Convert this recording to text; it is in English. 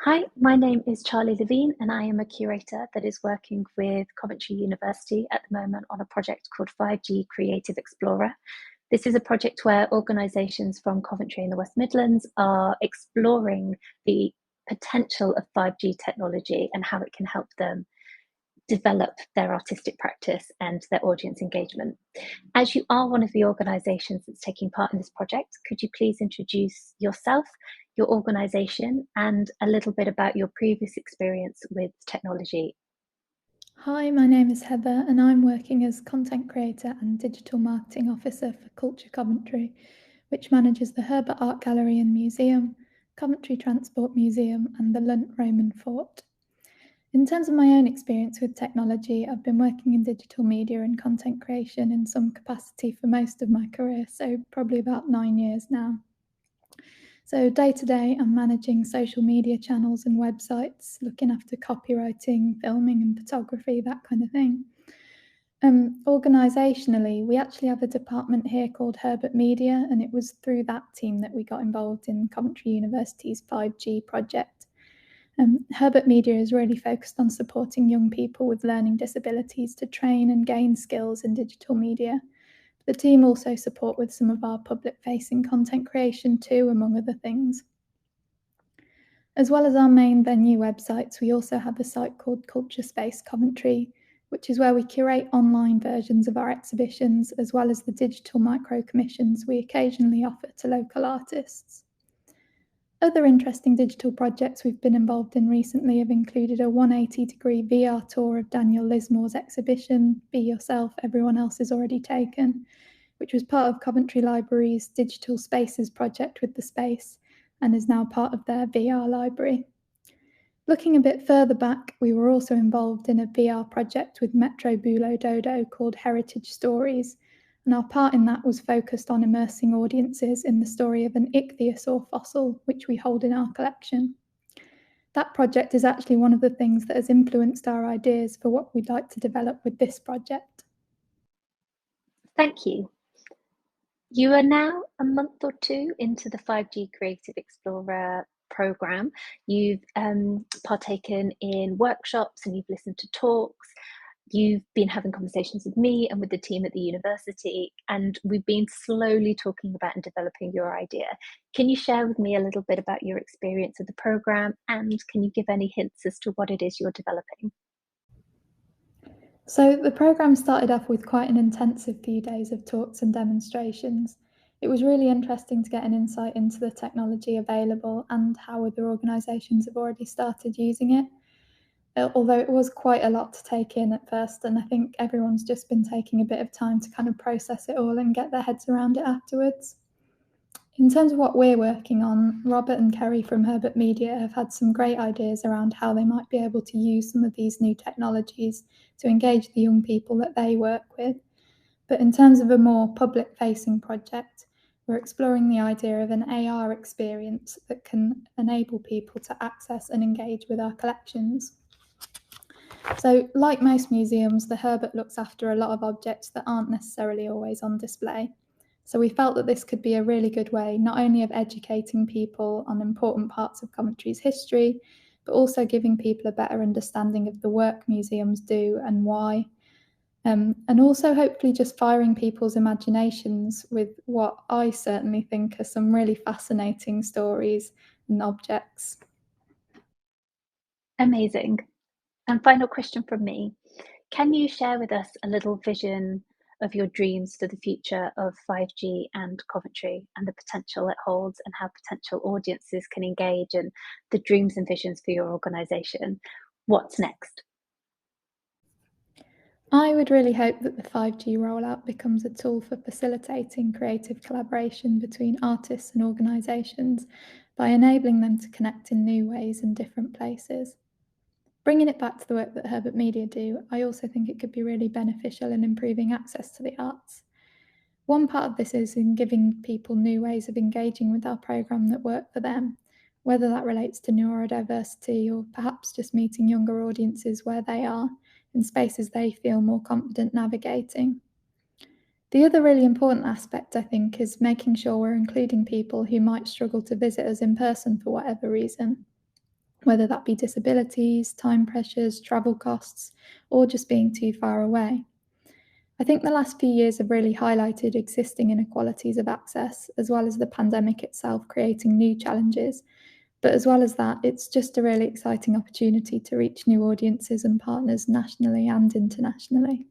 Hi, my name is Charlie Levine, and I am a curator that is working with Coventry University at the moment on a project called 5G Creative Explorer. This is a project where organisations from Coventry in the West Midlands are exploring the potential of 5G technology and how it can help them develop their artistic practice and their audience engagement. As you are one of the organisations that's taking part in this project, could you please introduce yourself, your organisation, and a little bit about your previous experience with technology? Hi, my name is Heather, and I'm working as content creator and digital marketing officer for Culture Coventry, which manages the Herbert Art Gallery and Museum, Coventry Transport Museum, and the Lunt Roman Fort. In terms of my own experience with technology, I've been working in digital media and content creation in some capacity for most of my career, so probably about 9 years now. So day to day, I'm managing social media channels and websites, looking after copywriting, filming and photography, that kind of thing. Organisationally, we actually have a department here called Herbert Media, and it was through that team that we got involved in Coventry University's 5G project. Herbert Media is really focused on supporting young people with learning disabilities to train and gain skills in digital media. The team also support with some of our public-facing content creation too, among other things. As well as our main venue websites, we also have a site called Culture Space Coventry, which is where we curate online versions of our exhibitions, as well as the digital micro commissions we occasionally offer to local artists. Other interesting digital projects we've been involved in recently have included a 180-degree VR tour of Daniel Lismore's exhibition, Be Yourself, Everyone Else Is Already Taken, which was part of Coventry Library's Digital Spaces project with The Space and is now part of their VR library. Looking a bit further back, we were also involved in a VR project with Metro Bulo Dodo called Heritage Stories, and our part in that was focused on immersing audiences in the story of an ichthyosaur fossil, which we hold in our collection. That project is actually one of the things that has influenced our ideas for what we'd like to develop with this project. Thank you. You are now a month or two into the 5G Creative Explorer program. You've partaken in workshops and you've listened to talks. You've been having conversations with me and with the team at the university, and we've been slowly talking about and developing your idea. Can you share with me a little bit about your experience of the program, and can you give any hints as to what it is you're developing? So the programme started off with quite an intensive few days of talks and demonstrations. It was really interesting to get an insight into the technology available and how other organisations have already started using it. Although it was quite a lot to take in at first, and I think everyone's just been taking a bit of time to kind of process it all and get their heads around it afterwards. In terms of what we're working on, Robert and Kerry from Herbert Media have had some great ideas around how they might be able to use some of these new technologies to engage the young people that they work with. But in terms of a more public-facing project, we're exploring the idea of an AR experience that can enable people to access and engage with our collections. So, like most museums, the Herbert looks after a lot of objects that aren't necessarily always on display. So we felt that this could be a really good way, not only of educating people on important parts of Coventry's history, but also giving people a better understanding of the work museums do and why. And also hopefully just firing people's imaginations with what I certainly think are some really fascinating stories and objects. Amazing. And final question from me. Can you share with us a little vision of your dreams for the future of 5G and Coventry and the potential it holds and how potential audiences can engage and the dreams and visions for your organisation? What's next? I would really hope that the 5G rollout becomes a tool for facilitating creative collaboration between artists and organisations by enabling them to connect in new ways in different places. Bringing it back to the work that Herbert Media do, I also think it could be really beneficial in improving access to the arts. One part of this is in giving people new ways of engaging with our programme that work for them, whether that relates to neurodiversity or perhaps just meeting younger audiences where they are, in spaces they feel more confident navigating. The other really important aspect, I think, is making sure we're including people who might struggle to visit us in person for whatever reason. whether that be disabilities, time pressures, travel costs, or just being too far away. I think the last few years have really highlighted existing inequalities of access, as well as the pandemic itself creating new challenges. But as well as that, it's just a really exciting opportunity to reach new audiences and partners nationally and internationally.